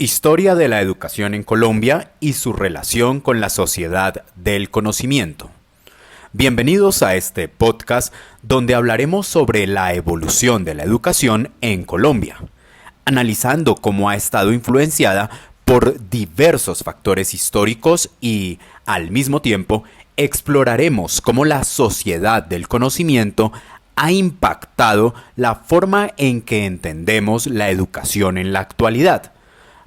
Historia de la educación en Colombia y su relación con la sociedad del conocimiento. Bienvenidos a este podcast donde hablaremos sobre la evolución de la educación en Colombia, analizando cómo ha estado influenciada por diversos factores históricos y, al mismo tiempo, exploraremos cómo la sociedad del conocimiento ha impactado la forma en que entendemos la educación en la actualidad.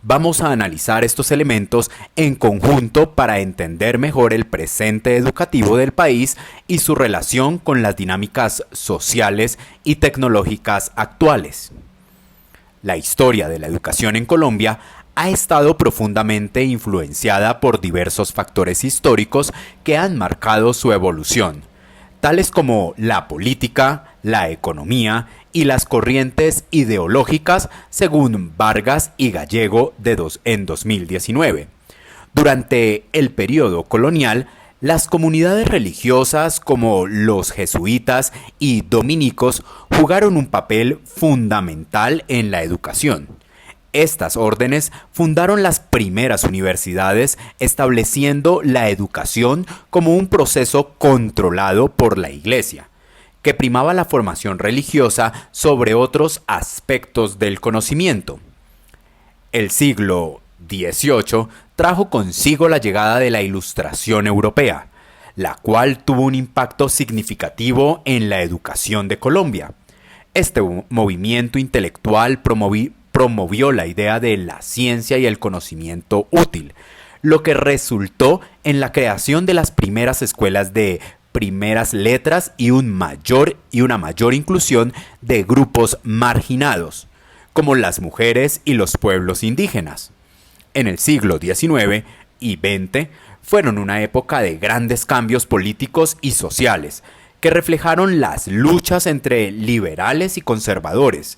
Vamos a analizar estos elementos en conjunto para entender mejor el presente educativo del país y su relación con las dinámicas sociales y tecnológicas actuales. La historia de la educación en Colombia ha estado profundamente influenciada por diversos factores históricos que han marcado su evolución, tales como la política, la economía y las corrientes ideológicas, según Vargas y Gallego en 2019. Durante el periodo colonial, las comunidades religiosas como los jesuitas y dominicos jugaron un papel fundamental en la educación. Estas órdenes fundaron las primeras universidades, estableciendo la educación como un proceso controlado por la Iglesia, que primaba la formación religiosa sobre otros aspectos del conocimiento. El siglo XVIII trajo consigo la llegada de la Ilustración europea, la cual tuvo un impacto significativo en la educación de Colombia. Este movimiento intelectual promovió la idea de la ciencia y el conocimiento útil, lo que resultó en la creación de las primeras escuelas de primeras letras y una mayor inclusión de grupos marginados, como las mujeres y los pueblos indígenas. En el siglo XIX y XX fueron una época de grandes cambios políticos y sociales, que reflejaron las luchas entre liberales y conservadores.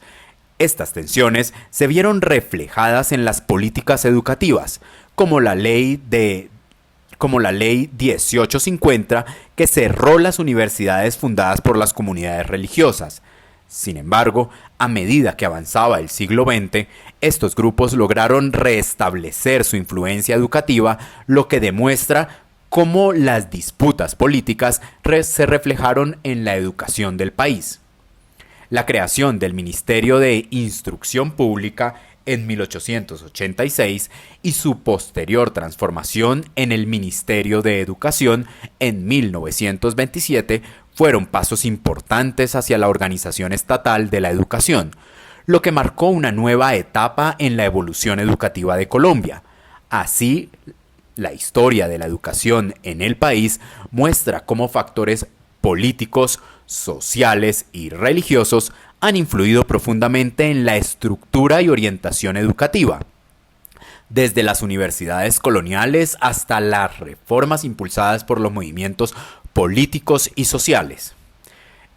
Estas tensiones se vieron reflejadas en las políticas educativas, como la ley 1850, que cerró las universidades fundadas por las comunidades religiosas. Sin embargo, a medida que avanzaba el siglo XX, estos grupos lograron restablecer su influencia educativa, lo que demuestra cómo las disputas políticas se reflejaron en la educación del país. La creación del Ministerio de Instrucción Pública en 1886 y su posterior transformación en el Ministerio de Educación en 1927 fueron pasos importantes hacia la organización estatal de la educación, lo que marcó una nueva etapa en la evolución educativa de Colombia. Así, la historia de la educación en el país muestra cómo factores políticos, sociales y religiosos han influido profundamente en la estructura y orientación educativa, desde las universidades coloniales hasta las reformas impulsadas por los movimientos políticos y sociales.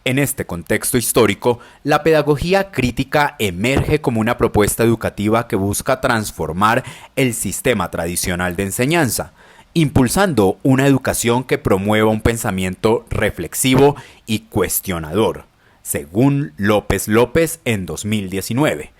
En este contexto histórico, la pedagogía crítica emerge como una propuesta educativa que busca transformar el sistema tradicional de enseñanza, impulsando una educación que promueva un pensamiento reflexivo y cuestionador, según López en 2019.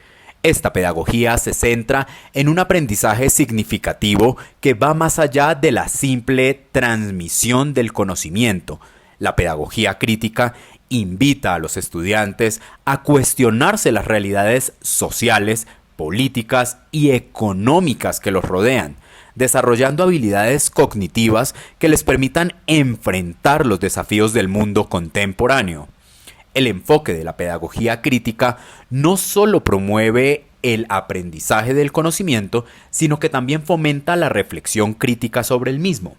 Esta pedagogía se centra en un aprendizaje significativo que va más allá de la simple transmisión del conocimiento. La pedagogía crítica invita a los estudiantes a cuestionarse las realidades sociales, políticas y económicas que los rodean, desarrollando habilidades cognitivas que les permitan enfrentar los desafíos del mundo contemporáneo. El enfoque de la pedagogía crítica no solo promueve el aprendizaje del conocimiento, sino que también fomenta la reflexión crítica sobre el mismo.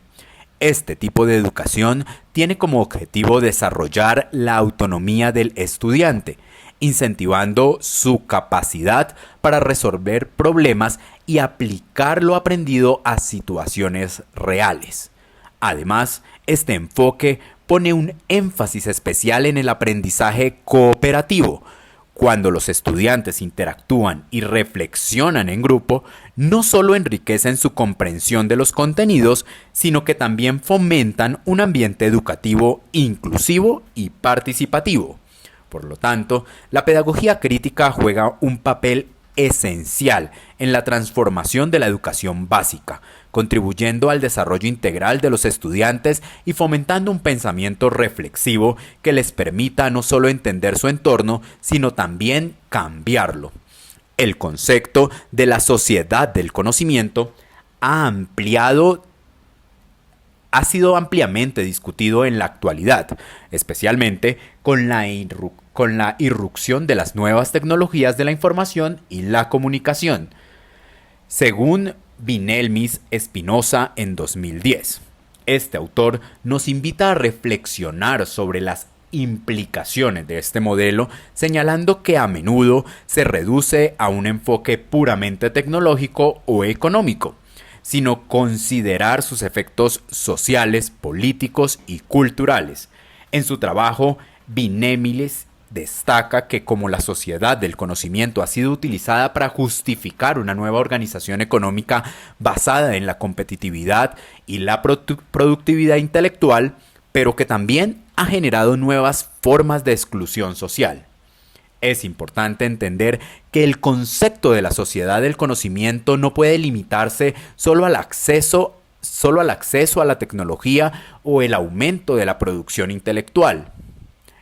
Este tipo de educación tiene como objetivo desarrollar la autonomía del estudiante, incentivando su capacidad para resolver problemas y aplicar lo aprendido a situaciones reales. Además, este enfoque pone un énfasis especial en el aprendizaje cooperativo. Cuando los estudiantes interactúan y reflexionan en grupo, no solo enriquecen su comprensión de los contenidos, sino que también fomentan un ambiente educativo inclusivo y participativo. Por lo tanto, la pedagogía crítica juega un papel esencial en la transformación de la educación básica, contribuyendo al desarrollo integral de los estudiantes y fomentando un pensamiento reflexivo que les permita no solo entender su entorno, sino también cambiarlo. El concepto de la sociedad del conocimiento ha sido ampliamente discutido en la actualidad, especialmente con la irrupción de las nuevas tecnologías de la información y la comunicación, según Vinelmis Espinosa en 2010. Este autor nos invita a reflexionar sobre las implicaciones de este modelo, señalando que a menudo se reduce a un enfoque puramente tecnológico o económico, sino considerar sus efectos sociales, políticos y culturales. En su trabajo, Vinelmis destaca que como la sociedad del conocimiento ha sido utilizada para justificar una nueva organización económica basada en la competitividad y la productividad intelectual, pero que también ha generado nuevas formas de exclusión social. Es importante entender que el concepto de la sociedad del conocimiento no puede limitarse solo al acceso a la tecnología o el aumento de la producción intelectual.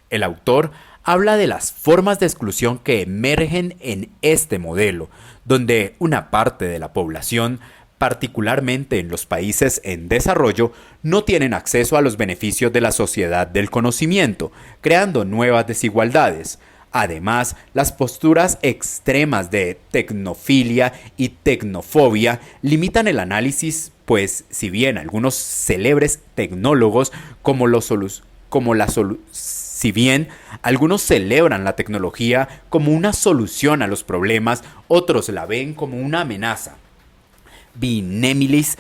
El autor habla de las formas de exclusión que emergen en este modelo, donde una parte de la población, particularmente en los países en desarrollo, no tienen acceso a los beneficios de la sociedad del conocimiento, creando nuevas desigualdades. Además, las posturas extremas de tecnofilia y tecnofobia limitan el análisis, pues si bien algunos célebres tecnólogos si bien algunos celebran la tecnología como una solución a los problemas, otros la ven como una amenaza. Vinelmis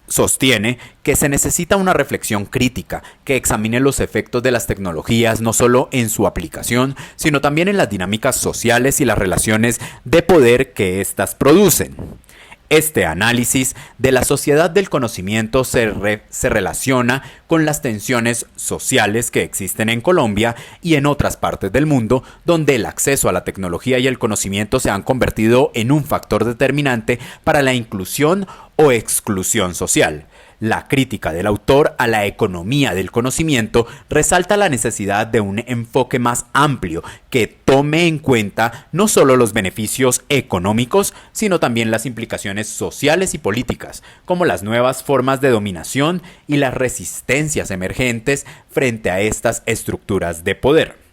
sostiene que se necesita una reflexión crítica que examine los efectos de las tecnologías no solo en su aplicación, sino también en las dinámicas sociales y las relaciones de poder que éstas producen. Este análisis de la sociedad del conocimiento se relaciona con las tensiones sociales que existen en Colombia y en otras partes del mundo, donde el acceso a la tecnología y el conocimiento se han convertido en un factor determinante para la inclusión o exclusión social. La crítica del autor a la economía del conocimiento resalta la necesidad de un enfoque más amplio que tome en cuenta no solo los beneficios económicos, sino también las implicaciones sociales y políticas, como las nuevas formas de dominación y las resistencias emergentes frente a estas estructuras de poder.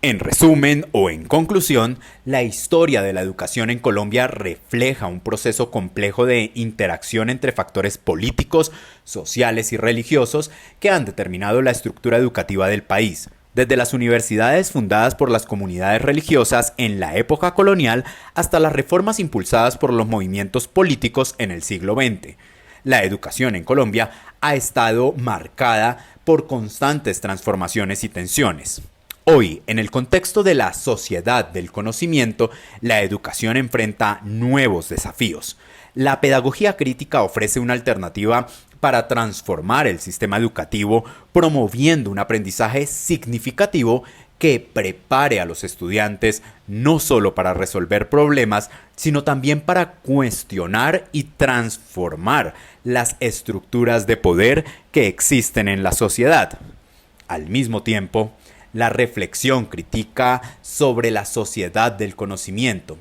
En resumen o en conclusión, la historia de la educación en Colombia refleja un proceso complejo de interacción entre factores políticos, sociales y religiosos que han determinado la estructura educativa del país, desde las universidades fundadas por las comunidades religiosas en la época colonial hasta las reformas impulsadas por los movimientos políticos en el siglo XX. La educación en Colombia ha estado marcada por constantes transformaciones y tensiones. Hoy, en el contexto de la sociedad del conocimiento, la educación enfrenta nuevos desafíos. La pedagogía crítica ofrece una alternativa para transformar el sistema educativo, promoviendo un aprendizaje significativo que prepare a los estudiantes no solo para resolver problemas, sino también para cuestionar y transformar las estructuras de poder que existen en la sociedad. Al mismo tiempo, la reflexión crítica sobre la sociedad del conocimiento,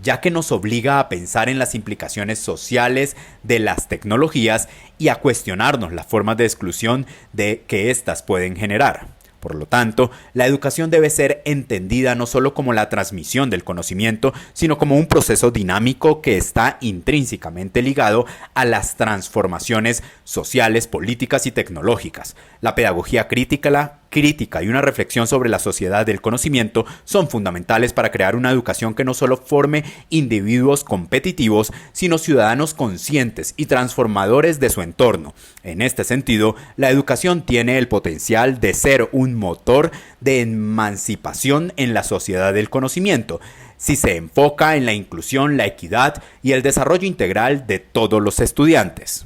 ya que nos obliga a pensar en las implicaciones sociales de las tecnologías y a cuestionarnos las formas de exclusión que éstas pueden generar. Por lo tanto, la educación debe ser entendida no solo como la transmisión del conocimiento, sino como un proceso dinámico que está intrínsecamente ligado a las transformaciones sociales, políticas y tecnológicas. La pedagogía crítica y una reflexión sobre la sociedad del conocimiento son fundamentales para crear una educación que no solo forme individuos competitivos, sino ciudadanos conscientes y transformadores de su entorno. En este sentido, la educación tiene el potencial de ser un motor de emancipación en la sociedad del conocimiento, si se enfoca en la inclusión, la equidad y el desarrollo integral de todos los estudiantes.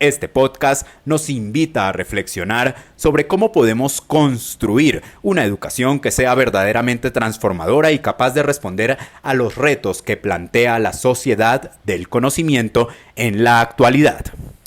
Este podcast nos invita a reflexionar sobre cómo podemos construir una educación que sea verdaderamente transformadora y capaz de responder a los retos que plantea la sociedad del conocimiento en la actualidad.